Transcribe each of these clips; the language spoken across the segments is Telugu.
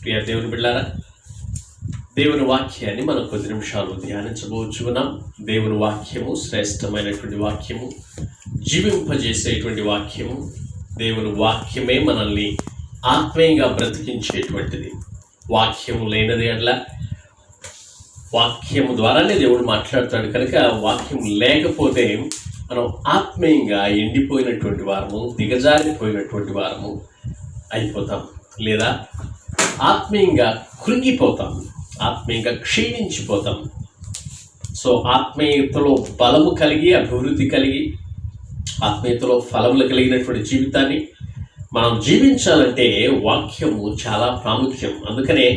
ప్రియ దేవుని బిడ్డలారా, దేవుని వాక్యాన్ని మనం కొద్ది నిమిషాలు ధ్యానించబోచుకున్నాం. దేవుని వాక్యము శ్రేష్టమైనటువంటి వాక్యము, జీవింపజేసేటువంటి వాక్యము. దేవుని వాక్యమే మనల్ని ఆత్మీయంగా బ్రతికించేటువంటిది. వాక్యము లేనిది అట్లా, వాక్యము ద్వారానే దేవుడు మాట్లాడతాడు కనుక వాక్యం లేకపోతే మనం ఆత్మీయంగా ఎండిపోయినటువంటి వారము, దిగజారిపోయినటువంటి వారము అయిపోతాం, లేదా ఆత్మీయంగా కృంగిపోతాం, ఆత్మీయంగా క్షీణించిపోతాం. సో ఆత్మీయతలో బలము కలిగి, అభివృద్ధి కలిగి, ఆత్మీయతలో ఫలములు కలిగినటువంటి జీవితాన్ని మనం జీవించాలంటే వాక్యము చాలా ప్రాముఖ్యం. అందుకనే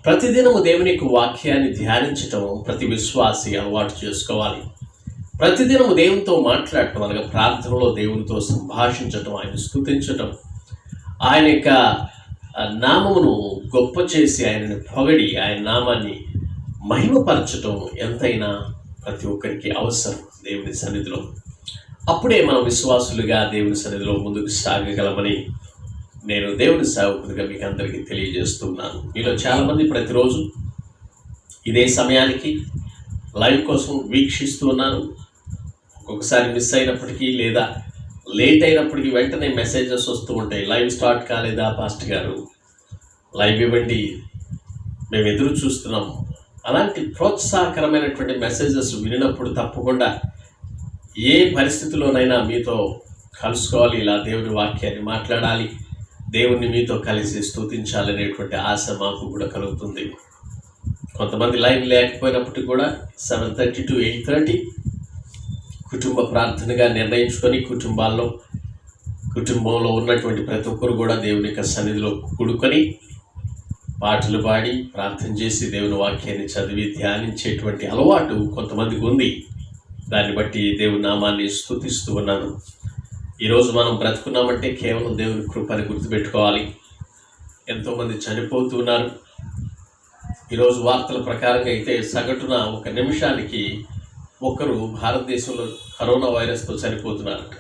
ప్రతిదినము దేవుని యొక్క వాక్యాన్ని ధ్యానించటం ప్రతి విశ్వాసి అలవాటు చేసుకోవాలి. ప్రతిదినము దేవునితో మాట్లాడటం అనగా ప్రార్థనలో దేవునితో సంభాషించటం, ఆయన స్తుతించటం, ఆయన యొక్క నామమును గొప్ప చేసి ఆయనను పొగడి ఆయన నామాన్ని మహిమపరచటం ఎంతైనా ప్రతి ఒక్కరికి అవసరం దేవుని సన్నిధిలో. అప్పుడే మనం విశ్వాసులుగా దేవుని సన్నిధిలో ముందుకు సాగగలమని నేను దేవుని సేవకుడిగా మీకు అందరికీ తెలియజేస్తున్నాను. మీలో చాలామంది ప్రతిరోజు ఇదే సమయానికి లైవ్ కోసం వీక్షిస్తూ ఉన్నాను. ఒక్కొక్కసారి మిస్ అయినప్పటికీ లేదా లేట్ అయినప్పటికీ వెంటనే మెసేజెస్ వస్తూ ఉంటాయి. లైవ్ స్టార్ట్ కాలేదా పాస్టర్ గారు, లైవ్ ఇవ్వండి, మేము ఎదురు చూస్తున్నాము. అలాంటి ప్రోత్సాహకరమైనటువంటి మెసేజెస్ వినినప్పుడు తప్పకుండా ఏ పరిస్థితిలోనైనా మీతో కలుసుకోవాలి, ఇలా దేవుని వాక్యాన్ని మాట్లాడాలి, దేవుణ్ణి మీతో కలిసి స్తుతించాలనేటువంటి ఆశ మాకు కూడా కలుగుతుంది. కొంతమంది లైవ్ లేకపోయినప్పటికీ కూడా 7:30 to 8:30 కుటుంబ ప్రార్థనగా నిర్ణయించుకొని కుటుంబంలో ఉన్నటువంటి ప్రతి ఒక్కరు కూడా దేవుని యొక్క సన్నిధిలో కూడుకొని పాటలు పాడి ప్రార్థన చేసి దేవుని వాక్యాన్ని చదివి ధ్యానించేటువంటి అలవాటు కొంతమందికి ఉంది. దాన్ని బట్టి దేవుని నామాన్ని స్తుతిస్తూ ఉన్నాను. ఈరోజు మనం బ్రతుకున్నామంటే కేవలం దేవుని కృపని గుర్తుపెట్టుకోవాలి. ఎంతోమంది చనిపోతున్నారు. ఈరోజు వార్తల ప్రకారంగా అయితే సగటున 1 నిమిషానికి ఒకరు భారతదేశంలో కరోనా వైరస్తో చనిపోతున్నారట.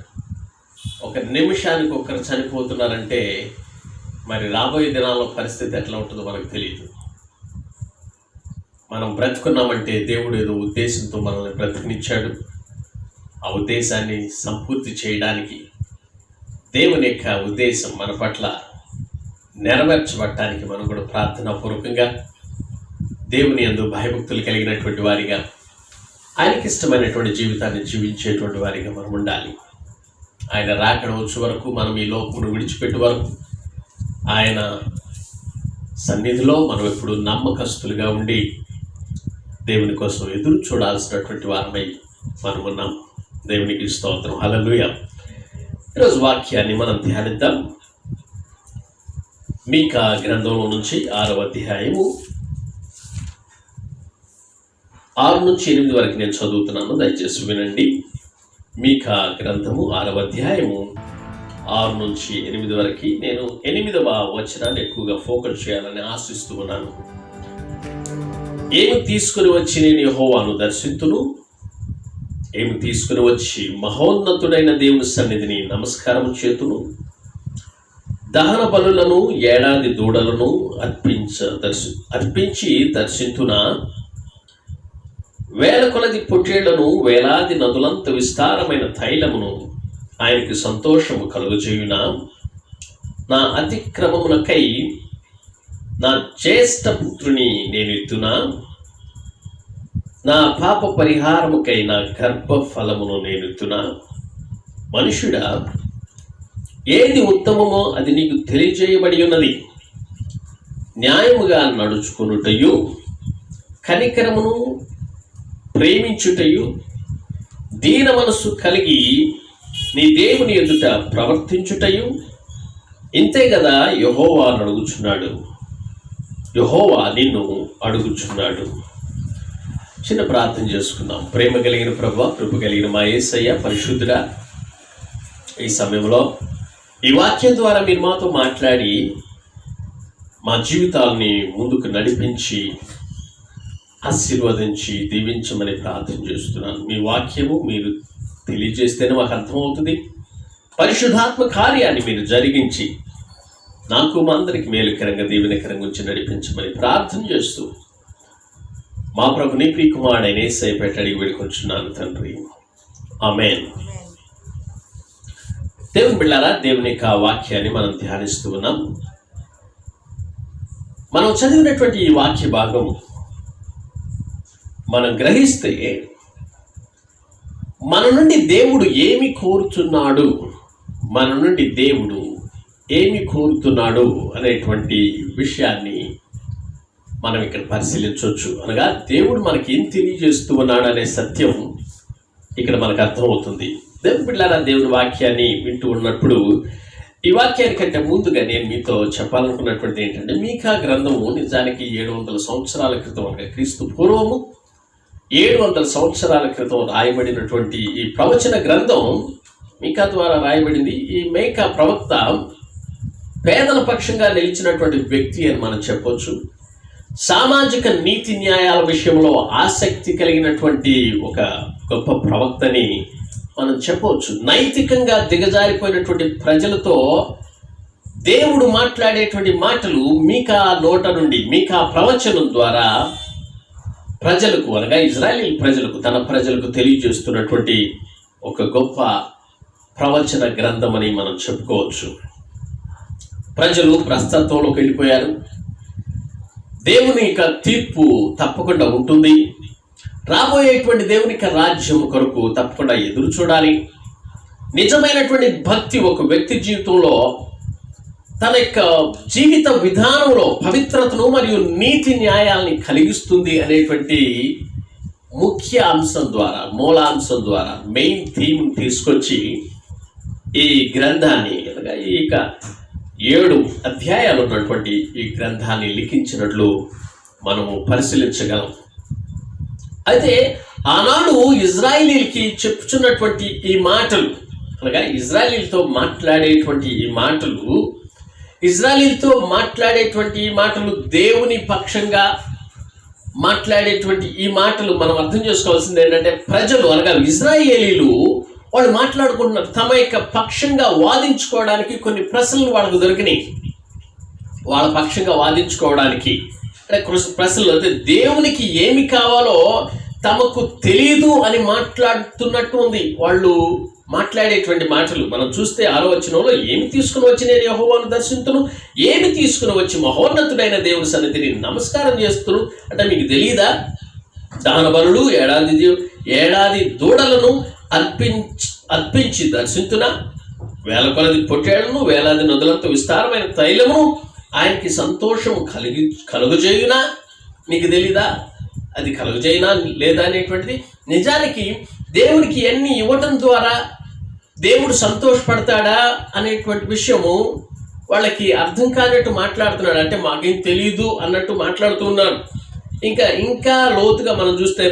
1 నిమిషానికి ఒకరు చనిపోతున్నారంటే మరి రాబోయే దినాల్లో పరిస్థితి ఎట్లా ఉంటుందో మనకు తెలియదు. మనం బ్రతుకున్నామంటే దేవుడు ఏదో ఉద్దేశంతో మనల్ని బ్రతికినిచ్చాడు. ఆ ఉద్దేశాన్ని సంపూర్తి చేయడానికి దేవుని యొక్క ఉద్దేశం మన పట్ల నెరవేర్చబడటానికి మనం కూడా ప్రార్థనాపూర్వకంగా దేవుని యందు భయభక్తులు కలిగినటువంటి వారిగా, ఆయనకి ఇష్టమైనటువంటి జీవితాన్ని జీవించేటువంటి వారిగా మనం ఉండాలి. ఆయన రాకడ వచ్చే వరకు, మనం ఈ లోకమును విడిచిపెట్టే వరకు ఆయన సన్నిధిలో మనం ఎప్పుడు నమ్మకస్తులుగా ఉండి దేవుని కోసం ఎదురు చూడాల్సినటువంటి వారమై మనం ఉన్నాం. దేవునికి స్తోత్రం, హల్లెలూయా. ఈరోజు వాక్యాన్ని మనం ధ్యానిద్దాం. మీకా గ్రంథంలో నుంచి 6వ అధ్యాయము 6 నుంచి 8 వరకు నేను చదువుతున్నాను, దయచేసి వినండి. మీకా గ్రంథము 6వ అధ్యాయము 6 నుంచి 8 వరకు. నేను 8వ వచనాన్ని ఎక్కువగా ఫోకస్ చేయాలని ఆశిస్తూ ఉన్నాను. ఏమి తీసుకుని వచ్చి నేను యెహోవాను దర్శింతును, ఏమి తీసుకుని వచ్చి మహోన్నతుడైన దేవుని సన్నిధిని నమస్కారం చేతును, దహన బలులను, ఏడాది దూడలను అర్పించి దర్శింతునా, వేల కొలది పొట్టేళ్లను, వేలాది నదులంత విస్తారమైన తైలమును ఆయనకి సంతోషము కలుగజేయునా, నా అతిక్రమమునకై నా జ్యేష్ఠ పుత్రుని నేను ఎత్తునా, నా పాప పరిహారముకై నా గర్భఫలమును నేను ఎత్తునా. మనుషుడా, ఏది ఉత్తమమో అది నీకు తెలియజేయబడి ఉన్నది. న్యాయముగా నడుచుకొనుటయు, కనికరమును ప్రేమించుటయు, దీన మనస్సు కలిగి నీ దేవుని ఎదుట ప్రవర్తించుటయు ఇంతే కదా యెహోవా అడుగుచున్నాడు, యెహోవా నిన్ను అడుగుచున్నాడు. చిన్న ప్రార్థన చేసుకుందాం. ప్రేమ కలిగిన ప్రభువా, కృప కలిగిన మా యేసయ్య పరిశుద్ధుడా, ఈ సమయంలో ఈ వాక్యం ద్వారా మీరు మాతో మాట్లాడి మా జీవితాలని ముందుకు నడిపించి ఆశీర్వదించి దీవించమని ప్రార్థన చేస్తున్నాను. మీ వాక్యము మీరు తెలియజేస్తేనే మాకు అర్థమవుతుంది. పరిశుద్ధాత్మ కార్యాన్ని మీరు జరిగించి నాకు మా అందరికి మేలుకరంగా దీవెనకరంగా ఉంచి నడిపించమని ప్రార్థన చేస్తూ మా ప్రభుని ప్రియకుమారుడైన యేసయ్య పేరిట అడిగి వేడుకొంచున్నాను తండ్రి, ఆమేన్. దేవుని బిడ్డలారా, దేవుని యొక్క వాక్యాన్ని మనం ధ్యానిస్తూ ఉన్నాం. మనం చదివినటువంటి ఈ వాక్య భాగం మనం గ్రహిస్తే మన నుండి దేవుడు ఏమి కోరుతున్నాడు, మన నుండి దేవుడు ఏమి కోరుతున్నాడు అనేటువంటి విషయాన్ని మనం ఇక్కడ పరిశీలించవచ్చు. అనగా దేవుడు మనకి ఏం తెలియజేస్తూ ఉన్నాడు అనే సత్యం ఇక్కడ మనకు అర్థమవుతుంది. దేవుని బిడ్డలారా, దేవుని వాక్యాన్ని వింటూ ఉన్నప్పుడు ఈ వాక్యానికంటే ముందుగా నేను మీతో చెప్పాలనుకున్నటువంటిది ఏంటంటే, మీకా గ్రంథము నిజానికి 700 సంవత్సరాల క్రితం, అనగా క్రీస్తు పూర్వము 700 సంవత్సరాల క్రితం రాయబడినటువంటి ఈ ప్రవచన గ్రంథం మీకా ద్వారా రాయబడింది. ఈ మీకా ప్రవక్త పేదల పక్షంగా నిలిచినటువంటి వ్యక్తి అని మనం చెప్పొచ్చు. సామాజిక నీతి న్యాయాల విషయంలో ఆసక్తి కలిగినటువంటి ఒక గొప్ప ప్రవక్తని మనం చెప్పవచ్చు. నైతికంగా దిగజారిపోయినటువంటి ప్రజలతో దేవుడు మాట్లాడేటువంటి మాటలు మీకా నోట నుండి, మీకా ప్రవచనం ద్వారా ప్రజలకు, అనగా ఇజ్రాయేల్ ప్రజలకు, తన ప్రజలకు తెలియజేస్తున్నటువంటి ఒక గొప్ప ప్రవచన గ్రంథం అని మనం చెప్పుకోవచ్చు. ప్రజలు ప్రస్తుతంలోకి వెళ్ళిపోయారు. దేవుని యొక్క తీర్పు తప్పకుండా ఉంటుంది. రాబోయేటువంటి దేవుని యొక్క రాజ్యం కొరకు తప్పకుండా ఎదురు చూడాలి. నిజమైనటువంటి భక్తి ఒక వ్యక్తి జీవితంలో, తన యొక్క జీవిత విధానంలో పవిత్రతను మరియు నీతి న్యాయాల్ని కలిగిస్తుంది అనేటువంటి ముఖ్య అంశం ద్వారా, మూలాంశం ద్వారా, మెయిన్ థీమ్ తీసుకొచ్చి ఈ గ్రంథాన్ని, అనగా ఈ 7 అధ్యాయాలు ఉన్నటువంటి ఈ గ్రంథాన్ని లిఖించినట్లు మనము పరిశీలించగలం. అయితే ఆనాడు ఇజ్రాయేలీలకి చెప్పుచున్నటువంటి ఈ మాటలు, అనగా ఇజ్రాయేలీలతో మాట్లాడేటువంటి ఈ మాటలు, ఇజ్రాయేలీలతో మాట్లాడేటువంటి ఈ మాటలు దేవుని పక్షంగా మాట్లాడేటువంటి ఈ మాటలు మనం అర్థం చేసుకోవాల్సింది ఏంటంటే, ప్రజలు, అనగా ఇజ్రాయేలీలు వాళ్ళు మాట్లాడుకుంటున్నారు. తమ యొక్క పక్షంగా వాదించుకోవడానికి కొన్ని ప్రశ్నలు వాళ్ళకు దొరికినాయి. వాళ్ళ పక్షంగా వాదించుకోవడానికి ప్రశ్నలు, అంటే దేవునికి ఏమి కావాలో తమకు తెలియదు అని మాట్లాడుతున్నట్టు ఉంది. వాళ్ళు మాట్లాడేటువంటి మాటలు మనం చూస్తే 6వ వచనంలో, ఏమి తీసుకుని వచ్చి నేను యెహోవాను దర్శింతును, ఏమి తీసుకుని వచ్చి మహోన్నతుడైన దేవుని సన్నిధిని నమస్కారం చేస్తును అంటే మీకు తెలియదా? దహన బలులు, ఏడాది దూడలను అర్పించి దర్శించునా, వేల కొలది పొట్టేళ్లను, వేలాది నదులంతో విస్తారమైన తైలమును ఆయనకి సంతోషము కలుగజేయునా, నీకు తెలీదా? అది కలుగజేయునా లేదా అనేటువంటిది. నిజానికి దేవునికి ఎన్ని ఇవ్వటం ద్వారా దేవుడు సంతోషపడతాడా అనేటువంటి విషయము వాళ్ళకి అర్థం కానట్టు మాట్లాడుతున్నాడు. అంటే మాకేం తెలియదు అన్నట్టు మాట్లాడుతున్నారు. ఇంకా లోతుగా మనం చూస్తే,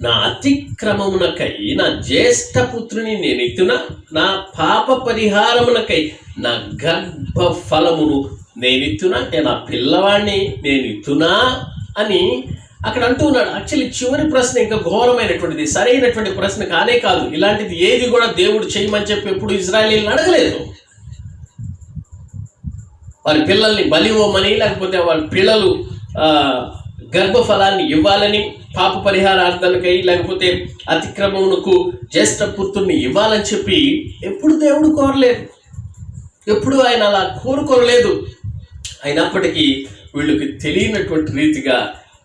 నా అతిక్రమమునకై నా జ్యేష్ఠ పుత్రుని నేను ఇత్తునా, నా పాప పరిహారమునకై నా గర్భ ఫలమును నేను ఇత్తునా, అంటే నా పిల్లవాడిని నేను ఇత్తునా అని అక్కడ అంటున్నాడు. యాక్చువల్లీ చివరి ప్రశ్న ఇంకా ఘోరమైనటువంటిది, సరైనటువంటి ప్రశ్న కానే కాదు. ఇలాంటిది ఏది కూడా దేవుడు చేయమని చెప్పి ఎప్పుడు ఇజ్రాయేలీలను అడగలేదు. వారి పిల్లల్ని బలి ఇవ్వమని, లేకపోతే వాళ్ళ పిల్లలు గర్భఫలాన్ని ఇవ్వాలని, పాప పరిహారార్థానికై, లేకపోతే అతిక్రమమునకు జ్యేష్ఠ పుత్రుని ఇవ్వాలని చెప్పి ఎప్పుడు దేవుడు కోరలేదు. ఎప్పుడు ఆయన అలా కోరుకోరలేదు. అయినప్పటికీ వీళ్ళకి తెలియనటువంటి రీతిగా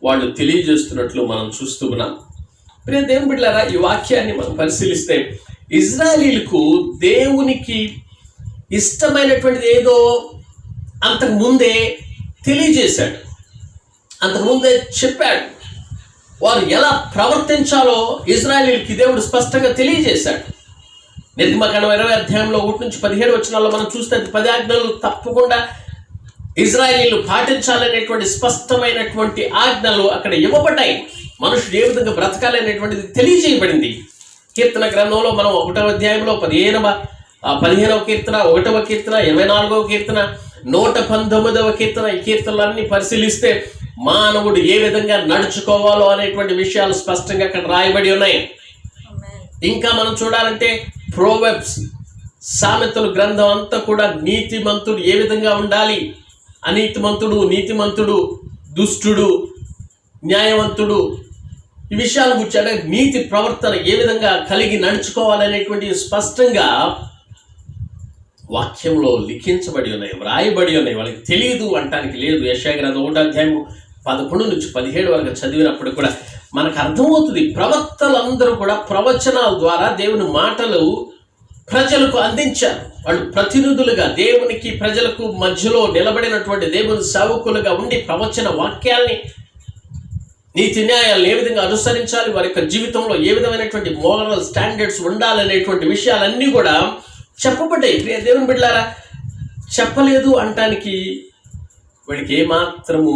వాళ్ళు తెలియజేస్తున్నట్లు మనం చూస్తూ ఉన్నాం. ప్రియ దేవుని బిడ్డలారా, ఈ వాక్యాన్ని మనం పరిశీలిస్తే, ఇజ్రాయేలీలకు దేవునికి ఇష్టమైనటువంటిది ఏదో అంతకుముందే తెలియజేశాడు, అంతకుముందే చెప్పాడు. వారు ఎలా ప్రవర్తించాలో ఇజ్రాయేలీలకి దేవుడు స్పష్టంగా తెలియజేశాడు. నిర్గమకాండం 20వ అధ్యాయంలో 1 నుంచి 17 వచనాల్లో మనం చూస్తే 10 ఆజ్ఞలు తప్పకుండా ఇజ్రాయేలీలు పాటించాలనేటువంటి స్పష్టమైనటువంటి ఆజ్ఞలు అక్కడ ఇవ్వబడ్డాయి. మనుషుడు ఏ విధంగా బ్రతకాలనేటువంటిది తెలియజేయబడింది. కీర్తన గ్రంథంలో మనం 1వ అధ్యాయంలో 15వ కీర్తన, 1వ కీర్తన, 24వ కీర్తన, 119వ కీర్తన, ఈ కీర్తనలన్నీ పరిశీలిస్తే మానవుడు ఏ విధంగా నడుచుకోవాలో అనేటువంటి విషయాలు స్పష్టంగా అక్కడ రాయబడి ఉన్నాయి. ఇంకా మనం చూడాలంటే ప్రోవెబ్స్, సామెతలు గ్రంథం అంతా కూడా నీతిమంతుడు ఏ విధంగా ఉండాలి, అనీతిమంతుడు, నీతిమంతుడు, దుష్టుడు, న్యాయవంతుడు, ఈ విషయాల గురించి అంటే నీతి ప్రవర్తన ఏ విధంగా కలిగి నడుచుకోవాలనేటువంటి స్పష్టంగా వాక్యంలో లిఖించబడి ఉన్నాయి, వ్రాయబడి ఉన్నాయి. వాళ్ళకి తెలియదు అంటానికి లేదు. యెషయా గ్రంథం 1వ అధ్యాయం 11 నుంచి 17 వరకు చదివినప్పుడు కూడా మనకు అర్థమవుతుంది. ప్రవక్తలందరూ కూడా ప్రవచనాల ద్వారా దేవుని మాటలు ప్రజలకు అందించారు. వాళ్ళు ప్రతినిధులుగా దేవునికి ప్రజలకు మధ్యలో నిలబడినటువంటి దేవుని సేవకులుగా ఉండి ప్రవచన వాక్యాల్ని, నీతి న్యాయాలను ఏ విధంగా అనుసరించాలి, వారి యొక్క జీవితంలో ఏ విధమైనటువంటి మోరల్ స్టాండర్డ్స్ ఉండాలనేటువంటి విషయాలన్నీ కూడా చెప్పబడ్డాయి. ప్రియ దేవుని బిడ్డలారా, చెప్పలేదు అంటానికి వీడికి ఏమాత్రము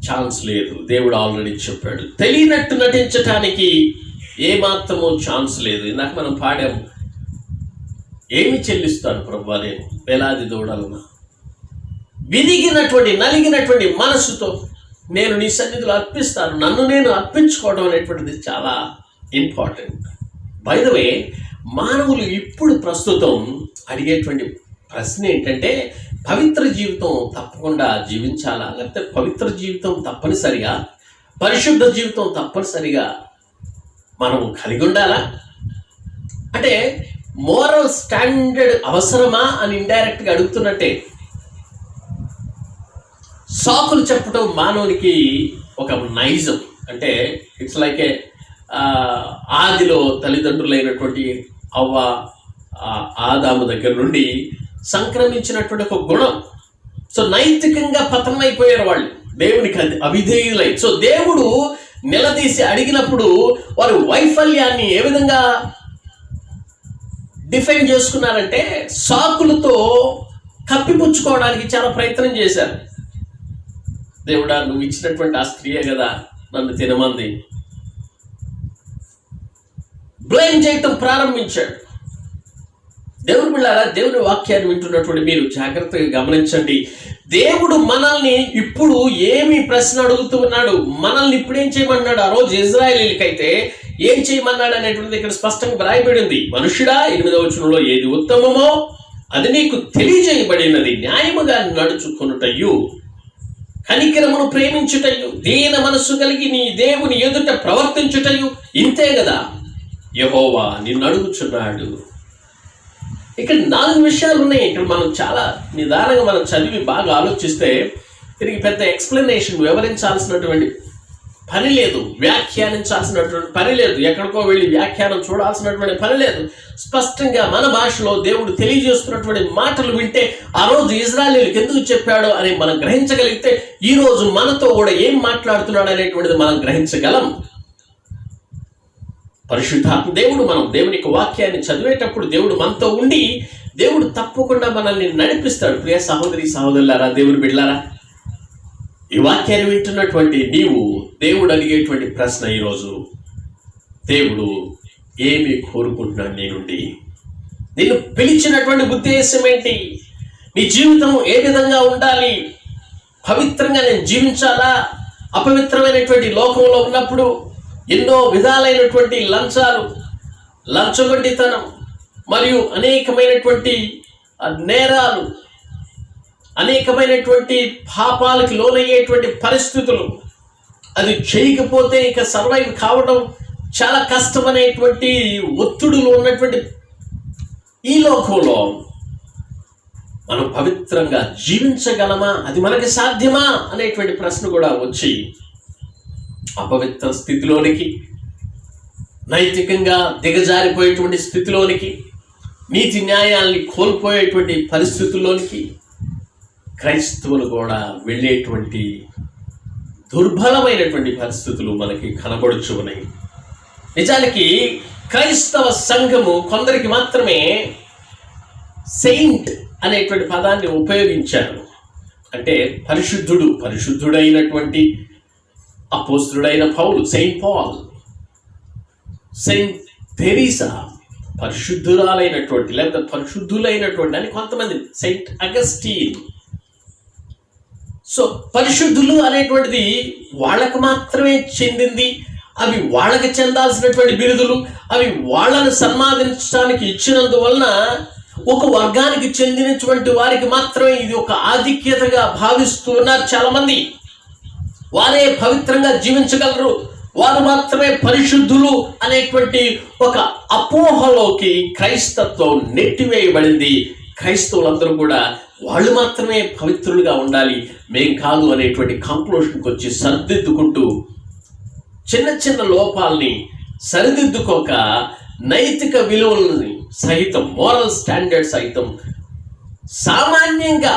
ఛాన్స్ లేదు. దేవుడు ఆల్రెడీ చెప్పాడు. తెలియనట్టు నటించటానికి ఏమాత్రము ఛాన్స్ లేదు. ఇందాక మనం పాడాము, ఏమి చెల్లిస్తాను ప్రభువా నేను వేలాది దూడలను, విరిగినటువంటి నలిగినటువంటి మనసుతో నేను నీ సన్నిధిలో అర్పిస్తాను. నన్ను నేను అర్పించుకోవడం అనేటువంటిది చాలా ఇంపార్టెంట్. బై ద వే, మానవులు ఇప్పుడు ప్రస్తుతం అడిగేటువంటి ప్రశ్న ఏంటంటే, పవిత్ర జీవితం తప్పకుండా జీవించాలా, లేకపోతే పవిత్ర జీవితం తప్పనిసరిగా, పరిశుద్ధ జీవితం తప్పనిసరిగా మనం కలిగి ఉండాలా? అంటే మోరల్ స్టాండర్డ్ అవసరమా అని ఇండైరెక్ట్గా అడుగుతున్నట్టే. సాకులు చెప్పడం మానవునికి ఒక నైజం. అంటే ఇట్స్ లైక్ ఏ ఆదిలో తల్లిదండ్రులైనటువంటి అవ్వ, ఆదాము దగ్గర నుండి సంక్రమించినటువంటి ఒక గుణం. సో నైతికంగా పతనమైపోయారు వాళ్ళు, దేవునికి అవిధేయులై. సో దేవుడు నిలదీసి అడిగినప్పుడు వారు వైఫల్యాన్ని ఏ విధంగా డిఫైన్ చేసుకున్నారంటే, సాకులతో కప్పిపుచ్చుకోవడానికి చాలా ప్రయత్నం చేశారు. దేవుడా, నువ్వు ఇచ్చినటువంటి ఆ స్త్రీయే కదా నన్ను తినమంది. బ్లేమ్ చేయటం ప్రారంభించాడు. దేవుని బిడ్డలారా, దేవుని వాక్యాన్ని వింటున్నటువంటి మీరు జాగ్రత్తగా గమనించండి. దేవుడు మనల్ని ఇప్పుడు ఏమి ప్రశ్న అడుగుతూ ఉన్నాడు, మనల్ని ఇప్పుడు ఏం చేయమన్నాడు? ఆ రోజు ఇజ్రాయేలీలకైతే ఏం చేయమన్నాడు అనేటువంటిది ఇక్కడ స్పష్టంగా వ్రాయబడింది. మనుషుడా, 8వ వచనంలో, ఏది ఉత్తమమో అది నీకు తెలియజేయబడినది, న్యాయముగా నడుచుకొనుటయు, కనికరమును ప్రేమించుటయు, దీన మనస్సు కలిగి నీ దేవుని ఎదుట ప్రవర్తించుటయు, ఇంతే కదా యెహోవా నిన్ను అడుగుచున్నాడు. ఇక్కడ 4 విషయాలు ఉన్నాయి. ఇక్కడ మనం చాలా నిదానంగా మనం చదివి బాగా ఆలోచిస్తే దీనికి పెద్ద ఎక్స్ప్లెనేషన్ వివరించాల్సినటువంటి పని లేదు, వ్యాఖ్యానించాల్సినటువంటి పని లేదు, ఎక్కడికో వెళ్ళి వ్యాఖ్యానం చూడాల్సినటువంటి పని లేదు. స్పష్టంగా మన భాషలో దేవుడు తెలియజేస్తున్నటువంటి మాటలు వింటే ఆ రోజు ఇజ్రాయేలీలకు ఎందుకు చెప్పాడో అని మనం గ్రహించగలిగితే ఈ రోజు మనతో కూడా ఏం మాట్లాడుతున్నాడు అనేటువంటిది మనం గ్రహించగలం. పరిశుద్ధాత్మ దేవుడు, మనం దేవుని యొక్క వాక్యాన్ని చదివేటప్పుడు దేవుడు మనతో ఉండి దేవుడు తప్పకుండా మనల్ని నడిపిస్తాడు. ప్రియ సహోదరి సహోదరులారా, దేవుని బిడ్డలారా, ఈ వాక్యాన్ని వింటున్నటువంటి నీవు దేవుడు అడిగేటువంటి ప్రశ్న ఈరోజు, దేవుడు ఏమి కోరుకుంటున్నాడు నీ నుండి? నిన్ను పిలిచినటువంటి ఉద్దేశం ఏంటి? నీ జీవితం ఏ విధంగా ఉండాలి? పవిత్రంగా నేను జీవించాలా? అపవిత్రమైనటువంటి లోకంలో ఉన్నప్పుడు ఎన్నో విధాలైనటువంటి లంచాలు, లంచగొండితనం మరియు అనేకమైనటువంటి నేరాలు, అనేకమైనటువంటి పాపాలకు లోనయ్యేటువంటి పరిస్థితులు, అది చేయకపోతే ఇక సర్వైవ్ కావడం చాలా కష్టమనేటువంటి ఒత్తిడులు ఉన్నటువంటి ఈ లోకంలో మనం పవిత్రంగా జీవించగలమా? అది మనకి సాధ్యమా అనేటువంటి ప్రశ్న కూడా వచ్చి అపవిత్ర స్థితిలోనికి, నైతికంగా దిగజారిపోయేటువంటి స్థితిలోనికి, నీతి న్యాయాల్ని కోల్పోయేటువంటి పరిస్థితుల్లోనికి క్రైస్తవులు కూడా వెళ్ళేటువంటి దుర్బలమైనటువంటి పరిస్థితులు మనకి కనబడుచు ఉన్నాయి. నిజానికి క్రైస్తవ సంఘము కొందరికి మాత్రమే సెయింట్ అనేటువంటి పదాన్ని ఉపయోగించారు. అంటే పరిశుద్ధుడైనటువంటి అపోస్తలుడైన పౌలు, సెయింట్ పాల్, సెయింట్ తెరీసా, పరిశుద్ధురాలైనటువంటి లేకపోతే పరిశుద్ధులైనటువంటి అని కొంతమంది, సెయింట్ అగస్టీన్. సో పరిశుద్ధులు అనేటువంటిది వాళ్ళకు మాత్రమే చెందింది, అవి వాళ్ళకి చెందాల్సినటువంటి బిరుదులు, అవి వాళ్ళని సన్మానించడానికి ఇచ్చినందువలన ఒక వర్గానికి చెందినటువంటి వారికి మాత్రమే ఇది ఒక ఆధిక్యతగా భావిస్తున్నారు చాలామంది. వారే పవిత్రంగా జీవించగలరు, వారు మాత్రమే పరిశుద్ధులు అనేటువంటి ఒక అపోహలోకి క్రైస్తత్వం నెట్టివేయబడింది. క్రైస్తవులందరూ కూడా వాళ్ళు మాత్రమే పవిత్రులుగా ఉండాలి, మేం కాదు అనేటువంటి కంక్లూషన్కి వచ్చి సరిదిద్దుకుంటూ చిన్న చిన్న లోపాలని సరిదిద్దుకోక నైతిక విలువలని సహితం, మోరల్ స్టాండర్డ్ సహితం సామాన్యంగా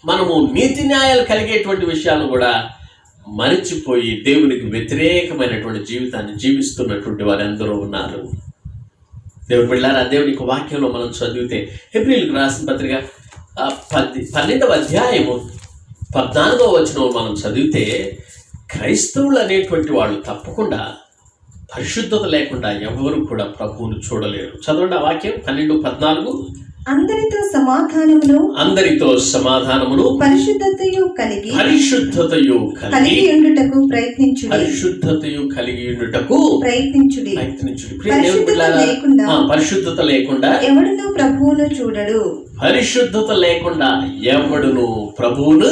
మనము నీతి న్యాయాలు కలిగేటువంటి విషయాలను కూడా మరిచిపోయి దేవునికి వ్యతిరేకమైనటువంటి జీవితాన్ని జీవిస్తున్నటువంటి వారెందరూ ఉన్నారు. దేవుని బిడ్డలారా, దేవునికి వాక్యంలో మనం చదివితే హెబ్రీయులకు రాసిన పత్రిక 12వ అధ్యాయము 14వ వచనం మనం చదివితే క్రైస్తవులు అనేటువంటి వాళ్ళు తప్పకుండా పరిశుద్ధత లేకుండా ఎవరు కూడా ప్రభువును చూడలేరు. చదవండి ఆ వాక్యం 12:14. అందరితో సమాధానమును పరిశుద్ధతయు కలిగి ఉండుటకు ప్రయత్నించుడి. పరిశుద్ధత లేకుండా ఎవడును ప్రభువును చూడడు. పరిశుద్ధత లేకుండా ఎవడును ప్రభువును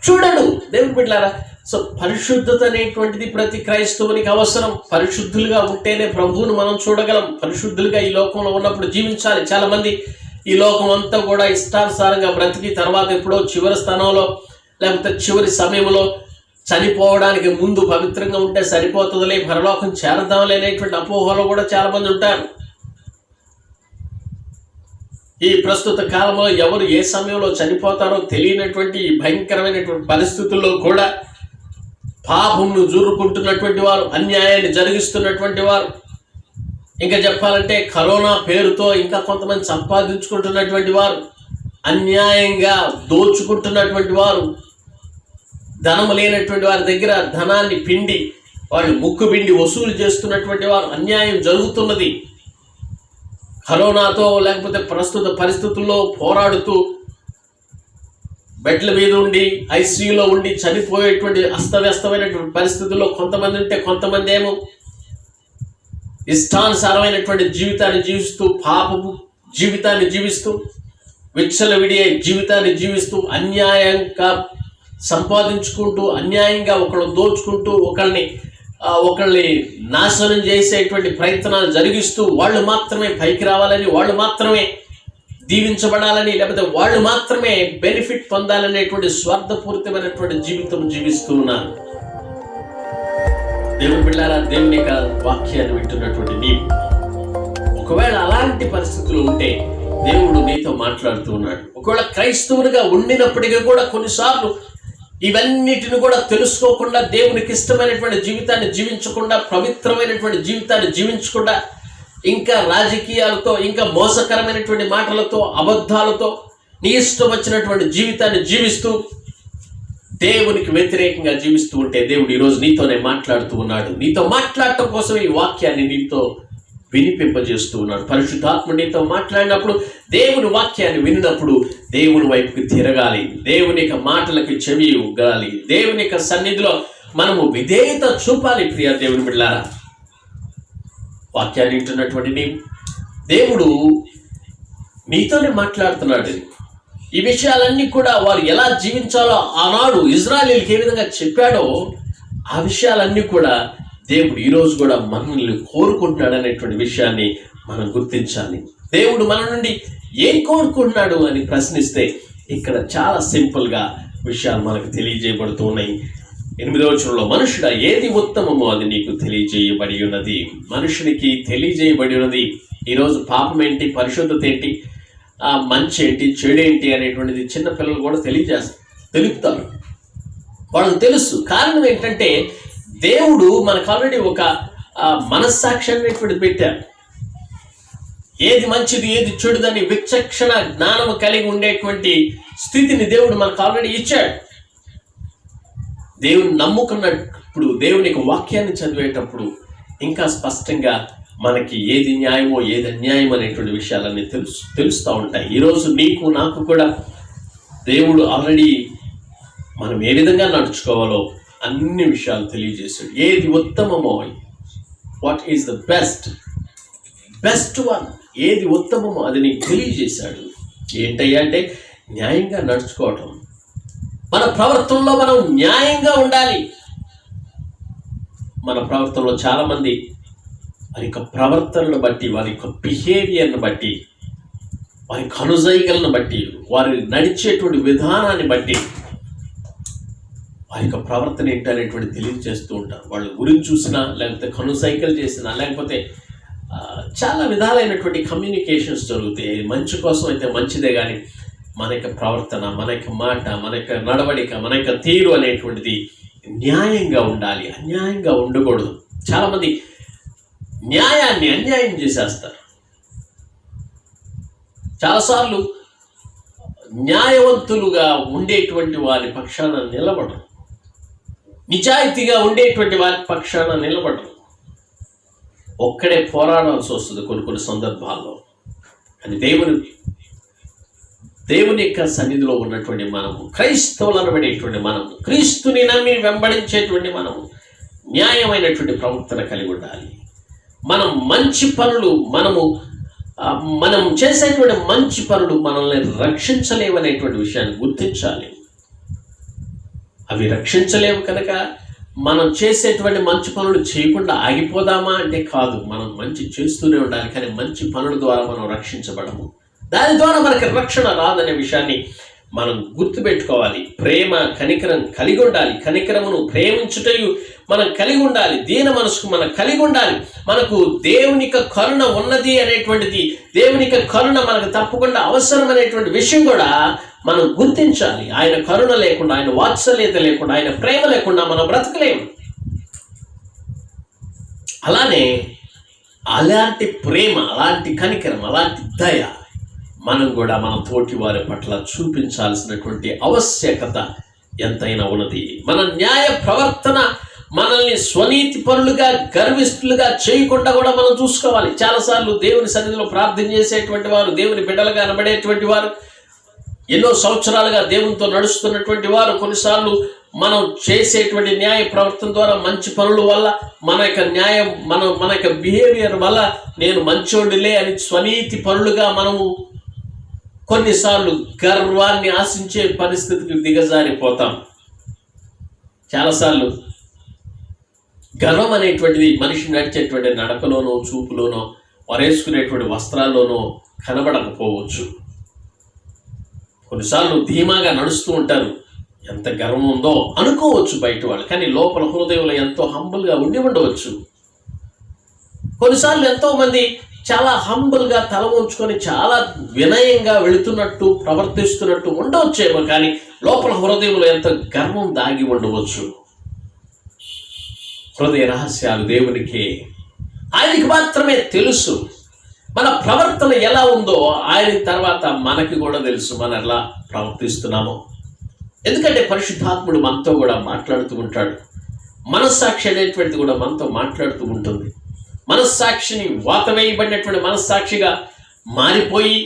చూడడు. దేవుని బిడ్డలారా, సో పరిశుద్ధత అనేటువంటిది ప్రతి క్రైస్తవునికి అవసరం. పరిశుద్ధులుగా ఉంటేనే ప్రభువును మనం చూడగలం. పరిశుద్ధులుగా ఈ లోకంలో ఉన్నప్పుడు జీవించాలి. చాలా మంది ఈ లోకం అంతా కూడా ఇష్టానుసారంగా బ్రతికి తర్వాత ఎప్పుడో చివరి స్థానంలో లేకపోతే చివరి సమయంలో చనిపోవడానికి ముందు పవిత్రంగా ఉంటే సరిపోతుందిలే, పరలోకం చేరదాంలే అనేటువంటి అపోహలో కూడా చాలా మంది ఉంటారు. ఈ ప్రస్తుత కాలంలో ఎవరు ఏ సమయంలో చనిపోతారో తెలియనటువంటి భయంకరమైనటువంటి పరిస్థితుల్లో కూడా పాపమును జూరుకుంటున్నటువంటి వారు, అన్యాయాన్ని జరిగిస్తున్నటువంటి వారు, ఇంకా చెప్పాలంటే కరోనా పేరుతో ఇంకా కొంతమంది సంపాదించుకుంటున్నటువంటి వారు, అన్యాయంగా దోచుకుంటున్నటువంటి వారు, ధనము లేనటువంటి వారి దగ్గర ధనాన్ని పిండి వాళ్ళు ముక్కు పిండి వసూలు చేస్తున్నటువంటి వారు, అన్యాయం జరుగుతున్నది. కరోనాతో లేకపోతే ప్రస్తుత పరిస్థితుల్లో పోరాడుతూ బెడ్ల మీద ఉండి ఐసీయూలో ఉండి చనిపోయేటువంటి అస్తవ్యస్తమైనటువంటి పరిస్థితుల్లో కొంతమంది ఉంటే, కొంతమంది ఏమో ఇష్టానుసారమైనటువంటి జీవితాన్ని జీవిస్తూ, పాపపు జీవితాన్ని జీవిస్తూ, విచ్చలవిడియే జీవితాన్ని జీవిస్తూ, అన్యాయంగా సంపాదించుకుంటూ, అన్యాయంగా ఒకళ్ళు దోచుకుంటూ, ఒకళ్ళని నాశనం చేసేటువంటి ప్రయత్నాలు జరిగిస్తూ, వాళ్ళు మాత్రమే పైకి రావాలని, వాళ్ళు మాత్రమే దీవించబడాలని, లేకపోతే వాళ్ళు మాత్రమే బెనిఫిట్ పొందాలనేటువంటి స్వార్థపూరితమైనటువంటి జీవితం జీవిస్తూ ఉన్నారు. దేవుని బిడ్డలారా, దేవుని యొక్క వాక్యాన్ని వింటున్నటువంటి నీవు ఒకవేళ అలాంటి పరిస్థితులు ఉంటే దేవుడు నీతో మాట్లాడుతూ ఉన్నాడు. ఒకవేళ క్రైస్తవునిగా ఉండినప్పటికీ కూడా కొన్నిసార్లు ఇవన్నిటిని కూడా తెలుసుకోకుండా, దేవునికి ఇష్టమైనటువంటి జీవితాన్ని జీవించకుండా, పవిత్రమైనటువంటి జీవితాన్ని జీవించకుండా, ఇంకా రాజకీయాలతో, ఇంకా మోసకరమైనటువంటి మాటలతో, అబద్ధాలతో నీ ఇష్టం వచ్చినటువంటి జీవితాన్ని జీవిస్తూ దేవునికి వ్యతిరేకంగా జీవిస్తూ ఉంటే దేవుడు ఈరోజు నీతోనే మాట్లాడుతూ ఉన్నాడు. నీతో మాట్లాడటం కోసం ఈ వాక్యాన్ని నీతో వినిపింపజేస్తూ ఉన్నాడు. పరిశుద్ధాత్మ నీతో మాట్లాడినప్పుడు, దేవుని వాక్యాన్ని విన్నప్పుడు దేవుని వైపుకి తిరగాలి, దేవుని యొక్క మాటలకు చెవి ఉగ్గాలి, దేవుని యొక్క సన్నిధిలో మనము విధేయత చూపాలి. ప్రియ దేవుని బిడ్డలారా, వాక్యాన్ని వింటున్నటువంటి దేవుడు నీతోనే మాట్లాడుతున్నాడు. ఈ విషయాలన్నీ కూడా వారు ఎలా జీవించాలో ఆనాడు ఇజ్రాయేలీయులకు ఏ విధంగా చెప్పాడో ఆ విషయాలన్నీ కూడా దేవుడు ఈరోజు కూడా మనల్ని కోరుకుంటున్నాడు అనేటువంటి విషయాన్ని మనం గుర్తించాలి. దేవుడు మన నుండి ఏం కోరుకుంటున్నాడు అని ప్రశ్నిస్తే ఇక్కడ చాలా సింపుల్గా విషయాలు మనకు తెలియజేయబడుతూ ఉన్నాయి. 8వ వచనంలో, మనుషుడా ఏది ఉత్తమమో అది నీకు తెలియజేయబడి ఉన్నది. మనుషునికి తెలియజేయబడి ఉన్నది. ఈరోజు పాపం ఏంటి, పరిశుద్ధత ఏంటి, మంచి ఏంటి, చెడేంటి అనేటువంటిది చిన్నపిల్లలు కూడా తెలుపుతారు. వాళ్ళకి తెలుసు. కారణం ఏంటంటే దేవుడు మనకు ఆల్రెడీ ఒక మనస్సాక్షి అనేటువంటిది పెట్టారు. ఏది మంచిది, ఏది చెడుదని విచక్షణ జ్ఞానము కలిగి ఉండేటువంటి స్థితిని దేవుడు మనకు ఆల్రెడీ ఇచ్చాడు. దేవుని నమ్ముకున్నప్పుడు, దేవుని యొక్క వాక్యాన్ని చదివేటప్పుడు ఇంకా స్పష్టంగా మనకి ఏది న్యాయమో ఏది అన్యాయం అనేటువంటి విషయాలన్నీ తెలుస్తూ ఉంటాయి. ఈరోజు నీకు నాకు కూడా దేవుడు ఆల్రెడీ మనం ఏ విధంగా నడుచుకోవాలో అన్ని విషయాలు తెలియజేశాడు. ఏది ఉత్తమమో, what is the best one, ఏది ఉత్తమమో అది నీకు తెలియజేశాడు. ఏంటయ్యా అంటే న్యాయంగా నడుచుకోవటం. మన ప్రవర్తనలో మనం న్యాయంగా ఉండాలి. మన ప్రవర్తనలో చాలామంది వారి యొక్క ప్రవర్తనను బట్టి, వారి యొక్క బిహేవియర్ను బట్టి, వారి కనుజైగలను బట్టి, వారి నడిచేటువంటి విధానాన్ని బట్టి వారి యొక్క ప్రవర్తన ఏంటనేటువంటి తెలియజేస్తూ ఉంటారు. వాళ్ళు గురించి చూసినా, లేకపోతే కనుసైకలు చేసినా, లేకపోతే చాలా విధాలైనటువంటి కమ్యూనికేషన్స్ జరుగుతాయి. మంచి కోసం అయితే మంచిదే, కానీ మన యొక్క ప్రవర్తన, మన యొక్క మాట, మన యొక్క నడవడిక, మన యొక్క తీరు అనేటువంటిది న్యాయంగా ఉండాలి, అన్యాయంగా ఉండకూడదు. చాలామంది న్యాయాన్ని అన్యాయం చేసేస్తారు. చాలాసార్లు న్యాయవంతులుగా ఉండేటువంటి వారి పక్షాన నిలబడరు, నిజాయితీగా ఉండేటువంటి వారి పక్షాన నిలబడరు. ఒక్కడే పోరాడాల్సి వస్తుంది కొన్ని సందర్భాల్లో. కానీ దేవుని యొక్క సన్నిధిలో ఉన్నటువంటి మనము, క్రైస్తవులు అనబడేటువంటి మనము, క్రీస్తుని నమ్మి వెంబడించేటువంటి మనము న్యాయమైనటువంటి ప్రవర్తన కలిగి ఉండాలి. మనం మంచి పనులు, మనం చేసేటువంటి మంచి పనులు మనల్ని రక్షించలేవనేటువంటి విషయాన్ని గుర్తించాలి. అవి రక్షించలేవు కనుక మనం చేసేటువంటి మంచి పనులు చేయకుండా ఆగిపోదామా అంటే కాదు. మనం మంచి చేస్తూనే ఉండాలి, కానీ మంచి పనుల ద్వారా మనం రక్షించబడము. దాని ద్వారా మనకి రక్షణ రాదనే విషయాన్ని మనం గుర్తుపెట్టుకోవాలి. ప్రేమ, కనికరం కలిగి ఉండాలి. కనికరమును ప్రేమించుటయు మనం కలిగి ఉండాలి. దీన మనసుకు మనం కలిగి ఉండాలి. మనకు దేవుని యొక్క కరుణ ఉన్నది అనేటువంటిది, దేవుని యొక్క కరుణ మనకు తప్పకుండా అవసరం అనేటువంటి విషయం కూడా మనం గుర్తించాలి. ఆయన కరుణ లేకుండా, ఆయన వాత్సల్యత లేకుండా, ఆయన ప్రేమ లేకుండా మనం బ్రతకలేము. అలాంటి ప్రేమ, అలాంటి కనికరం, అలాంటి దయ మనం కూడా మన తోటి వారి పట్ల చూపించాల్సినటువంటి ఆవశ్యకత ఎంతైనా ఉన్నది. మన న్యాయ ప్రవర్తన మనల్ని స్వనీతి పరులుగా, గర్విష్ఠులుగా చేయకుండా కూడా మనం చూసుకోవాలి. చాలాసార్లు దేవుని సన్నిధిలో ప్రార్థన చేసేటువంటి వారు, దేవుని బిడ్డలుగా అనబడేటువంటి వారు, ఎన్నో సంవత్సరాలుగా దేవునితో నడుస్తున్నటువంటి వారు, కొన్నిసార్లు మనం చేసేటువంటి న్యాయ ప్రవర్తన ద్వారా, మంచి పనుల వల్ల, మన యొక్క బిహేవియర్ వల్ల నేను మంచోడిలే అని స్వనీతి పరులుగా మనము కొన్నిసార్లు గర్వాన్ని ఆశించే పరిస్థితికి దిగజారిపోతాం. చాలాసార్లు గర్వం అనేటువంటిది మనిషి నడిచేటువంటి నడకలోనో, చూపులోనో, వరేసుకునేటువంటి వస్త్రాల్లోనో కనబడకపోవచ్చు. కొన్నిసార్లు ధీమాగా నడుస్తూ ఉంటారు, ఎంత గర్వం ఉందో అనుకోవచ్చు బయట వాళ్ళు, కానీ లోపల హృదయంలో ఎంతో హంబుల్గా ఉండి ఉండవచ్చు. కొన్నిసార్లు ఎంతోమంది చాలా హంబుల్గా తల ఉంచుకొని చాలా వినయంగా వెళుతున్నట్టు, ప్రవర్తిస్తున్నట్టు ఉండవచ్చేమో, కానీ లోపల హృదయంలో ఎంత గర్వం దాగి ఉండవచ్చు. హృదయ రహస్యాలు దేవునికి, ఆయనకి మాత్రమే తెలుసు. మన ప్రవర్తన ఎలా ఉందో ఆయన తర్వాత మనకి కూడా తెలుసు, మనం ఎలా ప్రవర్తిస్తున్నామో. ఎందుకంటే పరిశుద్ధాత్ముడు మనతో కూడా మాట్లాడుతూ ఉంటాడు. మనస్సాక్షి అనేటువంటిది కూడా మనతో మాట్లాడుతూ ఉంటుంది. మనస్సాక్షిని వాతవేయబడినటువంటి మనస్సాక్షిగా మారిపోయి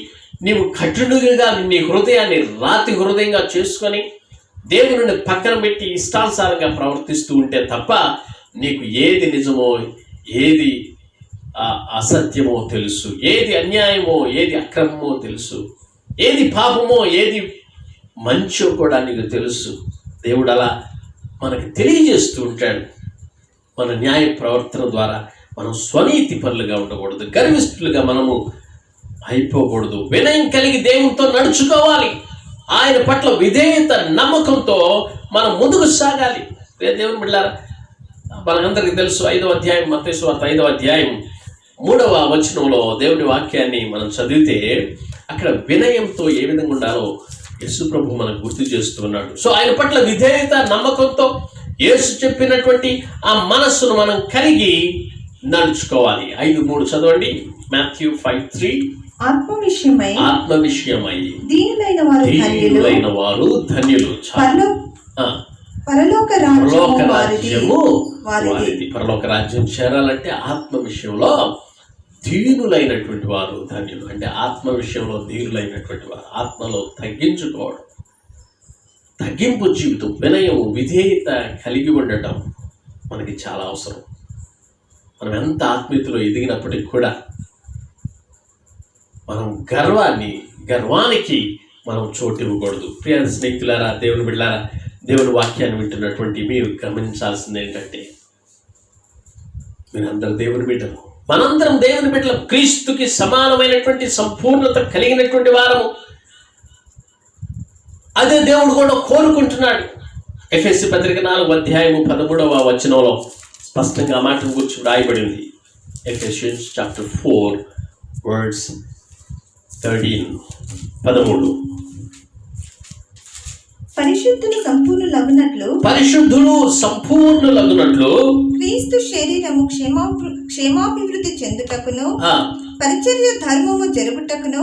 నీవు కఠినుడిగా నీ హృదయాన్ని రాతి హృదయంగా చేసుకొని దేవుని పక్కన పెట్టి ఇష్టానుసారంగా ప్రవర్తిస్తూ ఉంటే తప్ప నీకు ఏది నిజమో, ఏది అసత్యమో తెలుసు, ఏది అన్యాయమో, ఏది అక్రమమో తెలుసు, ఏది పాపమో, ఏది మంచో కూడా నీకు తెలుసు. దేవుడు అలా మనకు తెలియజేస్తూ ఉంటాడు. మన న్యాయ ప్రవర్తన ద్వారా మనం స్వనీతి పరులుగా ఉండకూడదు, గర్విష్ఠులుగా మనము అయిపోకూడదు. వినయం కలిగి దేవునితో నడుచుకోవాలి. ఆయన పట్ల విధేయత, నమ్మకంతో మనం ముందుకు సాగాలి. దేవుని బిడ్డలారా, మనందరికీ తెలుసు 5వ అధ్యాయం, మత్తయి సువార్త 5వ అధ్యాయం 3వ వచనంలో దేవుని వాక్యాన్ని మనం చదివితే అక్కడ వినయంతో ఏ విధంగా ఉండాలో యేసు ప్రభు మనకు గుర్తు చేస్తున్నాడు. సో ఆయన పట్ల విధేయత, నమ్మకంతో యేసు చెప్పినటువంటి ఆ మనస్సును మనం కలిగి నడుచుకోవాలి. 5:3 చదవండి. మాథ్యూ 5:3. ఆత్మ విషయమై దీనులైన వారు ధన్యులు. పరలోక రాజ్యం చేరాలంటే ఆత్మ విషయంలో దీనులైనటువంటి వారు ధన్యులు. అంటే ఆత్మ విషయంలో దీనులైనటువంటి వారు, ఆత్మలో తగ్గించుకోవడం, తగ్గింపు జీవితం, వినయం, విధేయత కలిగి ఉండటం మనకి చాలా అవసరం. మనం ఎంత ఆత్మీయతలో ఎదిగినప్పటికీ కూడా మనం గర్వానికి మనం చోటు ఇవ్వకూడదు. ప్రియ స్నేహితులారా, దేవుని బిడ్డలారా, దేవుని వాక్యాన్ని వింటున్నటువంటి మీరు గమనించాల్సింది ఏంటంటే, మీరందరూ దేవుని బిడ్డలు, మనందరం దేవుని బిడ్డలు, క్రీస్తుకి సమానమైనటువంటి సంపూర్ణత కలిగినటువంటి వారము. అదే దేవుడు కూడా కోరుకుంటున్నాడు. ఎఫెసీ పత్రిక 4:13 స్పష్టంగా మాటను గురించి రాయబడింది. Ephesians chapter 4:13. పరిశుద్ధులు సంపూర్ణులగునట్లు క్రీస్తు శరీరము క్షేమాభివృద్ధి చెందుటకును పరిచర్య ధర్మము జరుగుటకును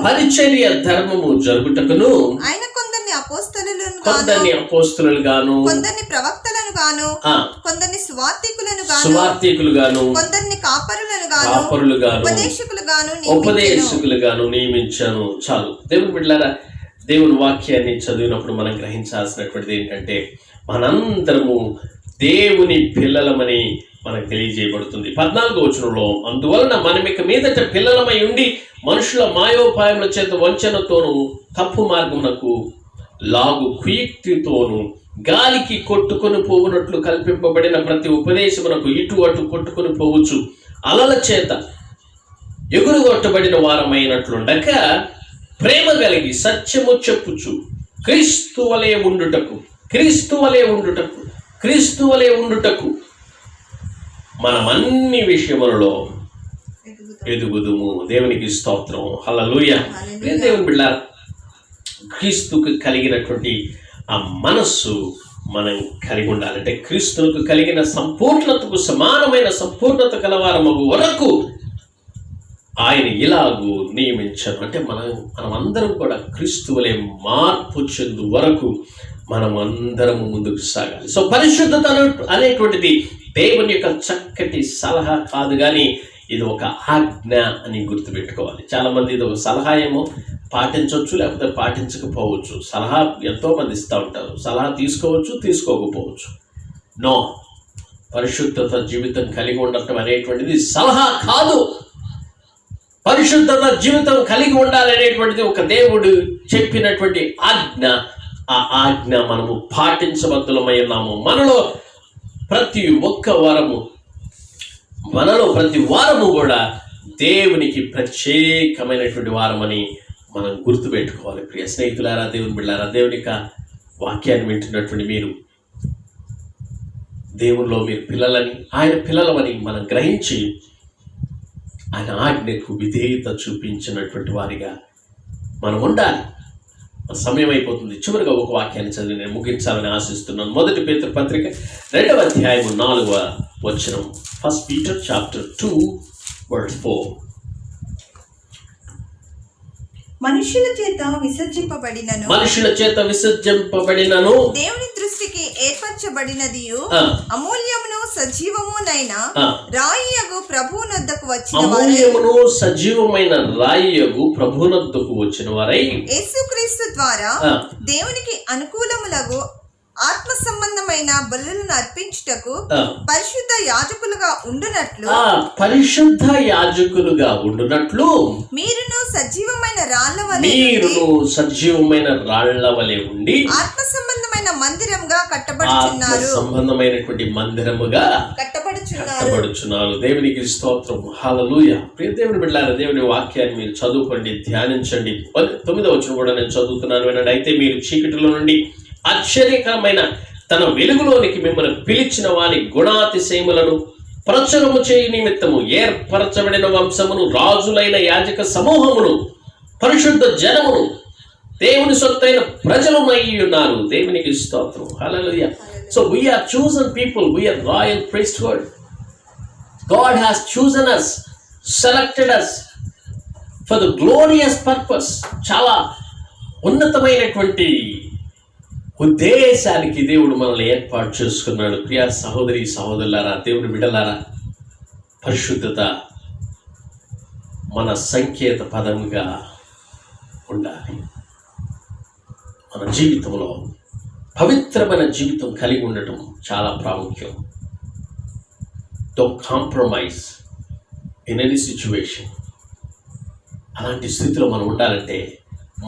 ఆయన కొందరిని అపోస్తలులను గాను కొందరిని ప్రవక్తలను గాను కొందరిని సువార్తికులు గాను కొందరిని కాపరులు గాను ఉపదేశకులు గాను నియమించాను. చాలు. దేవుని బిడ్డలారా, దేవుని వాక్యాన్ని చదివినప్పుడు మనం గ్రహించాల్సినటువంటిది ఏంటంటే, మనందరము దేవుని పిల్లలమని మనకు తెలియజేయబడుతుంది. 14 అందువలన మనమిక మీదట పిల్లలమై ఉండి మనుషుల మాయోపాయముల చేత వంచనతోనూ తప్పు మార్గమునకు లాగు కుయుక్తితోనూ గాలికి కొట్టుకొని పోవునట్లు కల్పింపబడిన ప్రతి ఉపదేశమునకు ఇటు అటు కొట్టుకొని పోవచ్చు అలల చేత ఎగురుగొట్టబడిన వారమైనట్లుండక ప్రేమ కలిగి సత్యము చెప్పుచు క్రీస్తు వలె ఉండుటకు మనమన్ని విషయములలో ఎదుగుదుము. దేవునికి స్తోత్రం. హల్లెలూయా. దేవుని బిడ్డలారా, క్రీస్తుకు కలిగినటువంటి ఆ మనస్సు మనం కలిగి ఉండాలంటే, క్రీస్తుకు కలిగిన సంపూర్ణతకు సమానమైన సంపూర్ణత కలవారమగు వరకు ఆయన ఇలాగూ నియమించారు. అంటే మనమందరం కూడా క్రీస్తు వలె మార్పు చెందు వరకు మనం అందరము ముందుకు సాగాలి. సో పరిశుద్ధత అనేటువంటిది దేవుని యొక్క చక్కటి సలహా కాదు, కానీ ఇది ఒక ఆజ్ఞ అని గుర్తుపెట్టుకోవాలి. చాలా మంది ఇది ఒక సలహా ఏమో పాటించవచ్చు, లేకపోతే పాటించకపోవచ్చు. సలహా ఎంతో మంది ఇస్తూ ఉంటారు. సలహా తీసుకోవచ్చు, తీసుకోకపోవచ్చు. నో, పరిశుద్ధత జీవితం కలిగి ఉండటం అనేటువంటిది సలహా కాదు. పరిశుద్ధత జీవితం కలిగి ఉండాలనేటువంటిది ఒక దేవుడు చెప్పినటువంటి ఆజ్ఞ. ఆ ఆజ్ఞ మనము పాటించబద్దులమై ఉన్నాము. మనలో ప్రతి వారము కూడా దేవునికి ప్రత్యేకమైనటువంటి వారమని మనం గుర్తుపెట్టుకోవాలి. ప్రియ స్నేహితులారా, దేవుని బిడ్డలారా, దేవుని యొక్క వాక్యాన్ని వింటున్నటువంటి మీరు దేవునిలో మీరు పిల్లలని, ఆయన పిల్లలమని మనం గ్రహించి ఆయన ఆజ్ఞకు విధేయత చూపించినటువంటి వారిగా మనం ఉండాలి. సమయం అయిపోతుంది. చివరిగా ఒక వాక్యాన్ని చదివి నేను ముగించాలని ఆశిస్తున్నాను. 1 పేతురు పత్రిక 2:4 1 Peter chapter 2:4. మనుషుల చేత విసర్జింపబడినను దేవుని దృష్టికి ఏర్పరచబడినదియు అమూల్యమును సజీవమునైన రాయియగు ప్రభువునొద్దకు వచ్చిన వారై యేసుక్రీస్తు ద్వారా దేవునికి అనుకూలములగు ఆత్మ సంబంధమైన బలులను అర్పించుటకు పరిశుద్ధ యాజకులుగా ఉండునట్లు మీరును సజీవమైన రాళ్ల వలె ఉండి ఆత్మ సంబంధమైన మందిరముగా కట్టబడుచున్నారు. దేవునికి స్తోత్రం. హల్లెలూయా. ప్రియ దేవుని బిడ్డలారా, దేవుని వాక్యాన్ని మీరు చదువుకోండి, ధ్యానించండి. 9వ కూడా నేను చదువుతున్నాను వినండి. అయితే మీరు చీకటిలో నుండి ఆశ్చర్యకరమైన తన వెలుగులోనికి మిమ్మల్ని పిలిచిన వారి గుణాతిశయములను ప్రచురము చేయ నిమిత్తము ఏర్పరచబడిన వంశమును, రాజులైన యాజక సమూహమును, పరిశుద్ధ జనమును, దేవుని సొత్తైన ప్రజలమై ఉన్నారు. దేవునికి స్తోత్రం. హల్లెలూయా. So we are chosen people, we are royal priesthood. God has chosen us, selected us for the glorious purpose. చాలా ఉన్నతమైనటువంటి ఉద్దేశానికి దేవుడు మనల్ని ఏర్పాటు చేసుకున్నాడు. ప్రియ సహోదరి సహోదరులారా, దేవుని బిడ్డలారా, పరిశుద్ధత మన సంకేత పదముగా ఉండాలి. మన జీవితంలో పవిత్రమైన జీవితం కలిగి ఉండటం చాలా ప్రాముఖ్యం. Don't compromise in any situation. అలాంటి స్థితిలో మనం ఉండాలంటే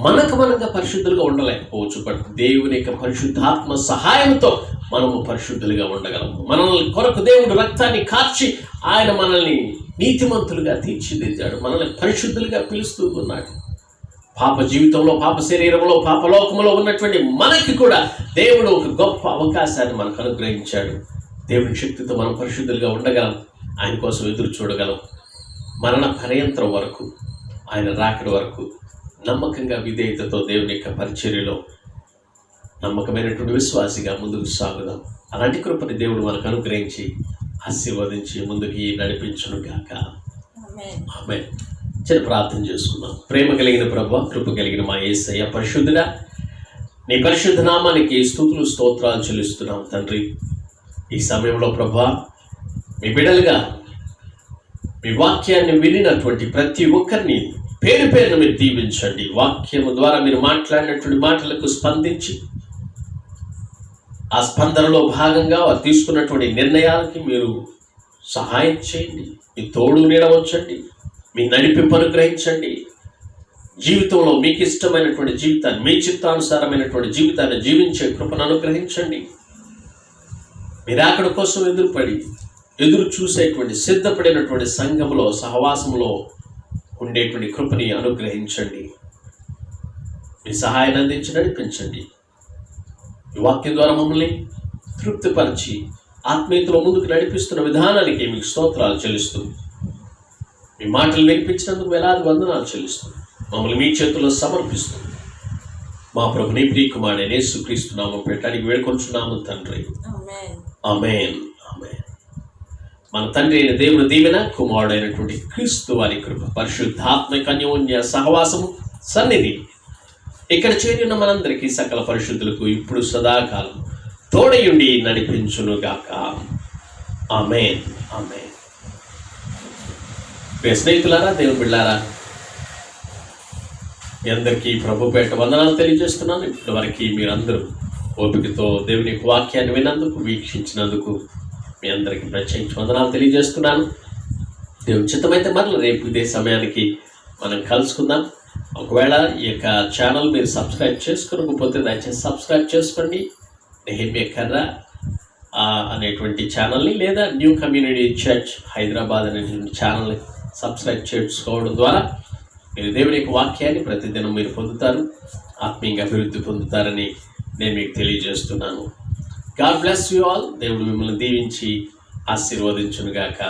మనగా పరిశుద్ధులుగా ఉండలేకపోవచ్చు, బట్ దేవుని యొక్క పరిశుద్ధాత్మ సహాయంతో మనము పరిశుద్ధులుగా ఉండగలము. మనల్ని కొరకు దేవుడు రక్తాన్ని కార్చి ఆయన మనల్ని నీతిమంతులుగా తీర్చిదిద్దాడు, మనల్ని పరిశుద్ధులుగా పిలుస్తూ ఉన్నాడు. పాప జీవితంలో, పాప శరీరంలో, పాపలోకంలో ఉన్నటువంటి మనకి కూడా దేవుడు ఒక గొప్ప అవకాశాన్ని మనకు అనుగ్రహించాడు. దేవుని శక్తితో మనం పరిశుద్ధులుగా ఉండగలం, ఆయన కోసం ఎదురు చూడగలం. మరణ పర్యంతరం వరకు, ఆయన రాకడ వరకు నమ్మకంగా విధేయతతో దేవుని యొక్క పరిచర్యలో నమ్మకమైనటువంటి విశ్వాసిగా ముందుకు సాగుదాం. అలాంటి కృపని దేవుడు మనకు అనుగ్రహించి ఆశీర్వదించి ముందుకి నడిపించును గాక. ఆమేన్. చిన్న ప్రార్థన చేసుకుందాం. ప్రేమ కలిగిన ప్రభువా, కృప కలిగిన మా యేసయ్య పరిశుద్ధుడా, నీ పరిశుద్ధ నామానికి స్తుతులు స్తోత్రాలు చెల్లిస్తున్నాం తండ్రి. ఈ సమయంలో ప్రభువా, మీ బిడ్డలుగా మీ వాక్యాన్ని వినినటువంటి ప్రతి ఒక్కరిని పేరు పేరును మీరు దీవించండి. వాక్యము ద్వారా మీరు మాట్లాడినటువంటి మాటలకు స్పందించి ఆ స్పందనలో భాగంగా వారు తీసుకున్నటువంటి నిర్ణయాలకి మీరు సహాయం చేయండి. మీ తోడు నీడవచ్చండి, మీ నడిపింపు అనుగ్రహించండి. జీవితంలో మీకు ఇష్టమైనటువంటి జీవితాన్ని, మీ చిత్తానుసారమైనటువంటి జీవితాన్ని జీవించే కృపను అనుగ్రహించండి. మీరు అక్కడి కోసం ఎదురు చూసేటువంటి సిద్ధపడినటువంటి సంఘంలో, సహవాసంలో ఉండేటువంటి కృపని అనుగ్రహించండి. మీ సహాయాన్ని అందించి నడిపించండి. ఈ వాక్యం ద్వారా మమ్మల్ని తృప్తిపరిచి ఆత్మీయతలో ముందుకు నడిపిస్తున్న విధానానికి మీకు స్తోత్రాలు చెల్లిస్తూ, మీ మాటలు వినిపించినందుకు వేలాది వందనాలు చెల్లిస్తూ మమ్మల్ని మీ చేతుల్లో సమర్పిస్తూ మా ప్రభుని ప్రియకుమారుడైన యేసుక్రీస్తు నామం పెట్టడానికి వేడుకొంచున్నాము తండ్రి. ఆమేన్. ఆమేన్. మన తండ్రి అయిన దేవుని దీవెన, కుమారుడైనటువంటి క్రీస్తు వారి కృప, పరిశుద్ధాత్మక అన్యోన్య సహవాసము, సన్నిధి ఇక్కడ చేరిన మనందరికీ సకల పరిశుద్ధులకు ఇప్పుడు సదాకాలం తోడయుండి నడిపించునుగాక. ఆమేన్. ఆమేన్. స్నేహితులారా, దేవుని బిడ్డలారా, మీ అందరికీ ప్రభుపేట వందనాలు తెలియజేస్తున్నాను. ఇప్పటి వరకు మీరందరూ ఓపికతో దేవుని వాక్యాన్ని విన్నందుకు, వీక్షించినందుకు మీ అందరికీ ప్రత్యేకించి వందనాలు తెలియజేస్తున్నాను. దేవుని చిత్తమైతే మరల రేపు ఇదే సమయానికి మనం కలుసుకుందాం. ఒకవేళ ఈ యొక్క ఛానల్ మీరు సబ్స్క్రైబ్ చేసుకోకపోతే దయచేసి సబ్స్క్రైబ్ చేసుకోండి. నెహెమ్యా కర్రా అనేటువంటి ఛానల్ని, లేదా న్యూ కమ్యూనిటీ చర్చ్ హైదరాబాద్ అనేటువంటి ఛానల్ని సబ్స్క్రైబ్ చేసుకోవడం ద్వారా మీరు దేవుని యొక్క వాక్యాన్ని ప్రతిదినం మీరు పొందుతారు, ఆత్మీయంగా అభివృద్ధి పొందుతారని నేను మీకు తెలియజేస్తున్నాను. God bless you all. దేవుడు మిమ్మల్ని దీవించి ఆశీర్వదించునుగాక.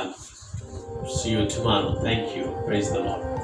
See you tomorrow. Thank you. Praise the Lord.